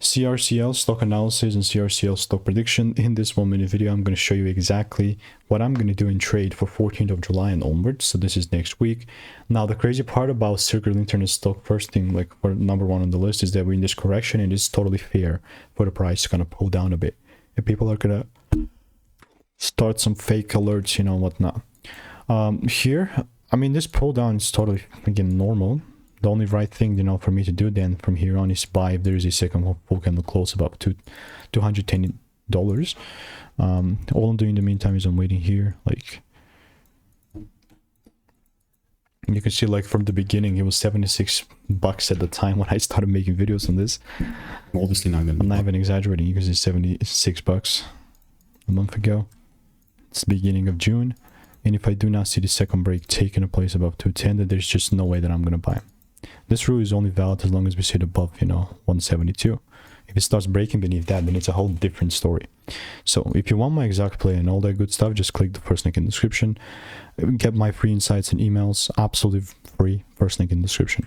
CRCL stock analysis and CRCL stock prediction. In this 1 minute video, I'm going to show you exactly what I'm going to do in trade for 14th of July and onwards. So this is next week. Now, the crazy part about Circular Internet stock, first thing, like for number one on the list, is that we're in this correction and it's totally fair for the price to kind of pull down a bit. And people are going to start some fake alerts, you know, whatnot. Here, I mean, this pull down is totally, again, normal. The only right thing, you know, for me to do then from here on is buy if there is a second full candle close above $210. All I'm doing in the meantime is I'm waiting here. Like, you can see, like, from the beginning, it was 76 bucks at the time when I started making videos on this. Obviously not gonna. I'm not even exaggerating. You can see 76 bucks a month ago. It's the beginning of June. And if I do not see the second break taking place above 210, then there's just no way that I'm gonna buy. This rule is only valid as long as we sit above, you know, 172. If it starts breaking beneath that, then it's a whole different story. So if you want my exact play and all that good stuff, just click the first link in the description. Get my free insights and emails, absolutely free, first link in the description.